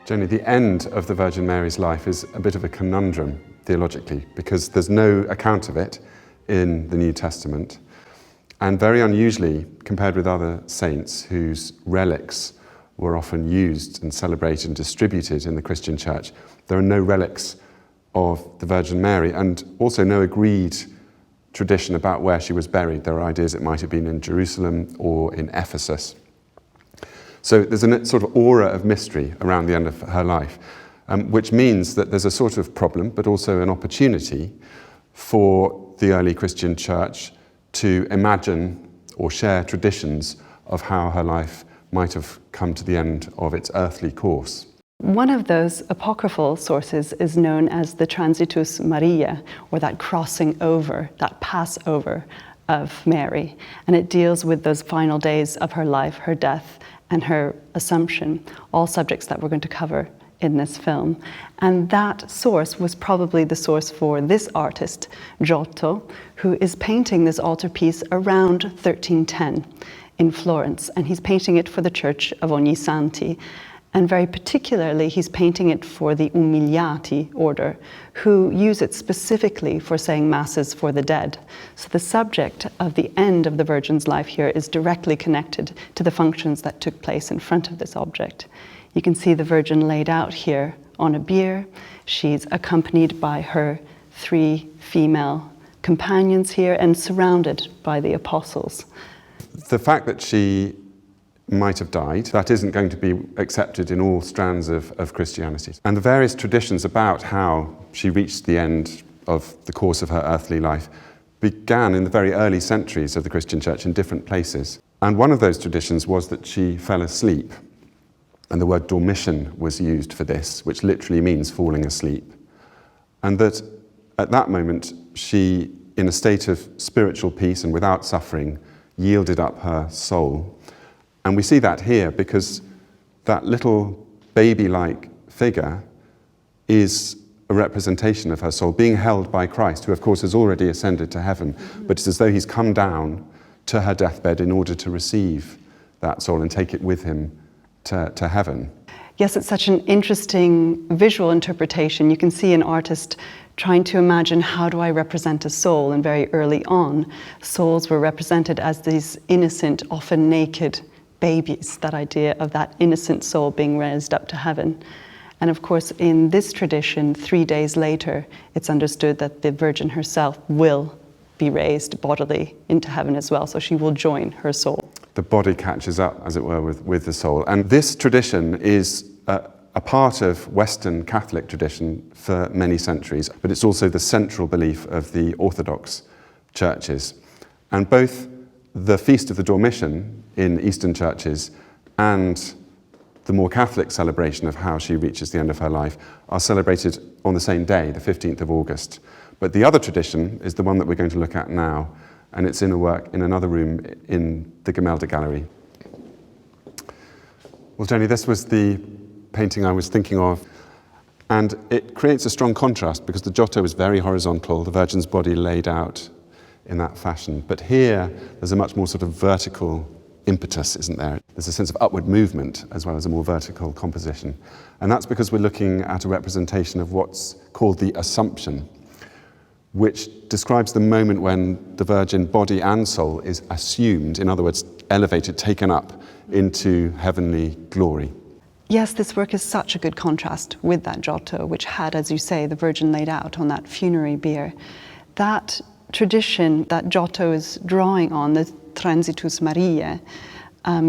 Generally, the end of the Virgin Mary's life is a bit of a conundrum theologically, because there's no account of it in the New Testament. And very unusually, compared with other saints whose relics were often used and celebrated and distributed in the Christian church, there are no relics of the Virgin Mary, and also no agreed tradition about where she was buried. There are ideas it might have been in Jerusalem or in Ephesus. So there's a sort of aura of mystery around the end of her life, which means that there's a sort of problem, but also an opportunity for the early Christian church to imagine or share traditions of how her life might have come to the end of its earthly course. One of those apocryphal sources is known as the Transitus Mariae, or that crossing over, that Passover of Mary. And it deals with those final days of her life, her death, and her Assumption, all subjects that we're going to cover in this film. And that source was probably the source for this artist, Giotto, who is painting this altarpiece around 1310 in Florence. And he's painting it for the Church of Ognissanti. And very particularly, he's painting it for the Umiliati order, who use it specifically for saying masses for the dead. So the subject of the end of the Virgin's life here is directly connected to the functions that took place in front of this object. You can see the Virgin laid out here on a bier. She's accompanied by her 3 female companions here and surrounded by the apostles. The fact that she might have died, that isn't going to be accepted in all strands of Christianity. And the various traditions about how she reached the end of the course of her earthly life began in the very early centuries of the Christian church in different places. And one of those traditions was that she fell asleep. And the word Dormition was used for this, which literally means falling asleep. And that at that moment, she, in a state of spiritual peace and without suffering, yielded up her soul. And we see that here because that little baby-like figure is a representation of her soul being held by Christ, who of course has already ascended to heaven, but it's as though he's come down to her deathbed in order to receive that soul and take it with him to heaven. Yes, it's such an interesting visual interpretation. You can see an artist trying to imagine, how do I represent a soul? And very early on, souls were represented as these innocent, often naked babies, that idea of that innocent soul being raised up to heaven. And of course, in this tradition, 3 days later, it's understood that the Virgin herself will be raised bodily into heaven as well, so she will join her soul. The body catches up, as it were, with the soul. And this tradition is a part of Western Catholic tradition for many centuries, but it's also the central belief of the Orthodox churches. And both the Feast of the Dormition in Eastern churches and the more Catholic celebration of how she reaches the end of her life are celebrated on the same day, the 15th of August. But the other tradition is the one that we're going to look at now, and it's in a work in another room in the Gemäldegalerie. Well, Jenny, this was the painting I was thinking of, and it creates a strong contrast because the Giotto is very horizontal, the Virgin's body laid out in that fashion. But here, there's a much more sort of vertical impetus, isn't there? There's a sense of upward movement as well as a more vertical composition. And that's because we're looking at a representation of what's called the Assumption, which describes the moment when the Virgin body and soul is assumed, in other words, elevated, taken up into heavenly glory. Yes, this work is such a good contrast with that Giotto, which had, as you say, the Virgin laid out on that funerary bier. That tradition that Giotto is drawing on, the Transitus Mariae,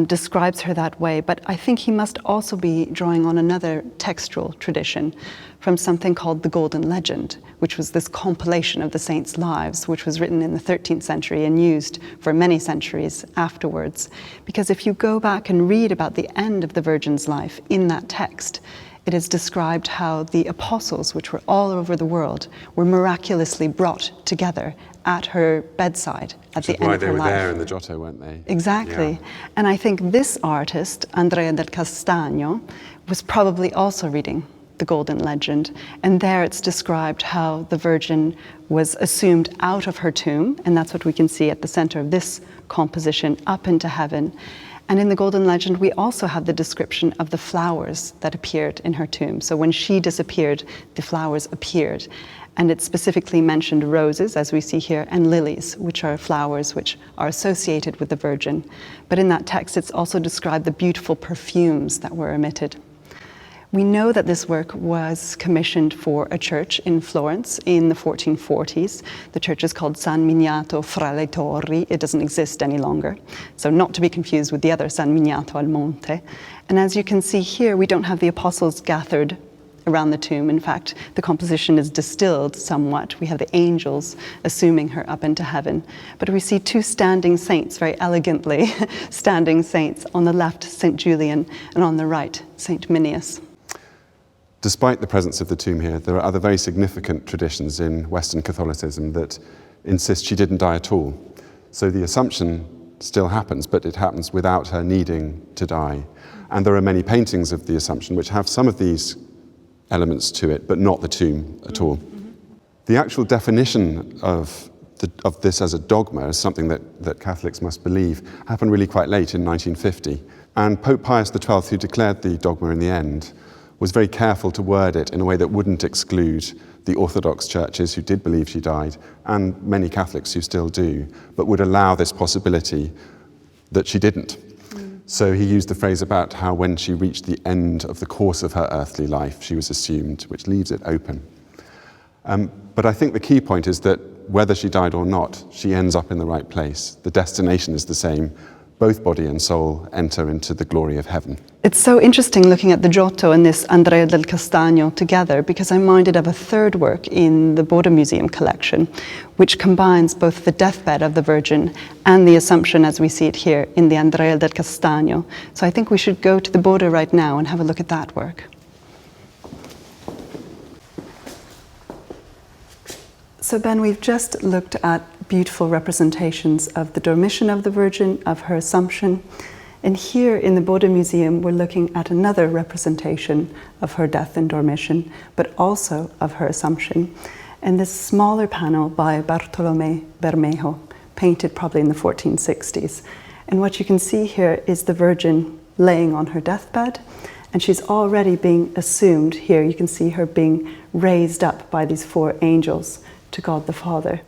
describes her that way, but I think he must also be drawing on another textual tradition from something called the Golden Legend, which was this compilation of the saints' lives, which was written in the 13th century and used for many centuries afterwards. Because if you go back and read about the end of the Virgin's life in that text, it is described how the apostles, which were all over the world, were miraculously brought together at her bedside at the end of her life. Why they were there in the Giotto, weren't they? Exactly. Yeah. And I think this artist, Andrea del Castagno, was probably also reading the Golden Legend. And there it's described how the Virgin was assumed out of her tomb, and that's what we can see at the center of this composition, up into heaven. And in the Golden Legend, we also have the description of the flowers that appeared in her tomb. So when she disappeared, the flowers appeared. And it specifically mentioned roses, as we see here, and lilies, which are flowers which are associated with the Virgin. But in that text, it's also described the beautiful perfumes that were emitted. We know that this work was commissioned for a church in Florence in the 1440s. The church is called San Miniato fra le Torri. It doesn't exist any longer, so not to be confused with the other San Miniato al Monte. And as you can see here, we don't have the apostles gathered around the tomb. In fact, the composition is distilled somewhat. We have the angels assuming her up into heaven. But we see two standing saints, very elegantly standing saints. On the left, St. Julian, and on the right, St. Minius. Despite the presence of the tomb here, there are other very significant traditions in Western Catholicism that insist she didn't die at all. So the Assumption still happens, but it happens without her needing to die. And there are many paintings of the Assumption which have some of these elements to it, but not the tomb at all. The actual definition of this as a dogma, as something that Catholics must believe, happened really quite late in 1950. And Pope Pius XII, who declared the dogma in the end, was very careful to word it in a way that wouldn't exclude the Orthodox churches who did believe she died, and many Catholics who still do, but would allow this possibility that she didn't. So he used the phrase about how when she reached the end of the course of her earthly life, she was assumed, which leaves it open. But I think the key point is that whether she died or not, she ends up in the right place. The destination is the same. Both body and soul enter into the glory of heaven. It's so interesting looking at the Giotto and this Andrea del Castagno together, because I'm minded of a third work in the Bode-Museum collection, which combines both the deathbed of the Virgin and the Assumption as we see it here in the Andrea del Castagno. So I think we should go to the Bode right now and have a look at that work. So Ben, we've just looked at beautiful representations of the Dormition of the Virgin, of her Assumption. And here in the Bode-Museum, we're looking at another representation of her death and Dormition, but also of her Assumption. And this smaller panel by Bartolomé Bermejo, painted probably in the 1460s. And what you can see here is the Virgin laying on her deathbed, and she's already being assumed here. You can see her being raised up by these four angels to God the Father.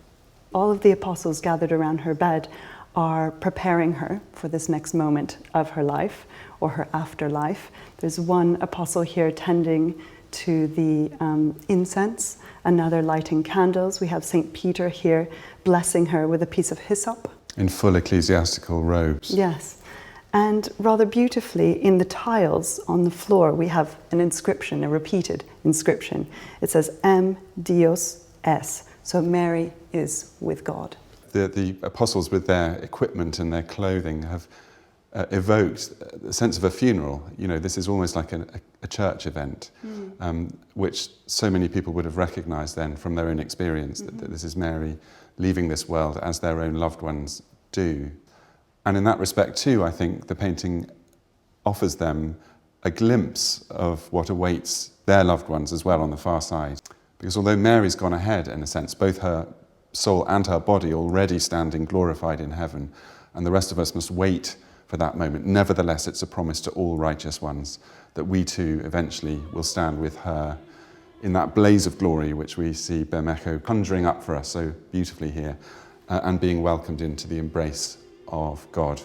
All of the apostles gathered around her bed are preparing her for this next moment of her life or her afterlife. There's one apostle here tending to the incense, another lighting candles. We have St. Peter here blessing her with a piece of hyssop. In full ecclesiastical robes. Yes. And rather beautifully, in the tiles on the floor, we have an inscription, a repeated inscription. It says, M Dios es. So Mary is with God. The apostles, with their equipment and their clothing, have evoked a sense of a funeral. You know, this is almost like a church event, which so many people would have recognized then from their own experience, that this is Mary leaving this world as their own loved ones do. And in that respect too, I think the painting offers them a glimpse of what awaits their loved ones as well on the far side. Because although Mary's gone ahead, in a sense, both her soul and her body already standing glorified in heaven, and the rest of us must wait for that moment. Nevertheless, it's a promise to all righteous ones that we too eventually will stand with her in that blaze of glory which we see Bermejo conjuring up for us so beautifully here, and being welcomed into the embrace of God.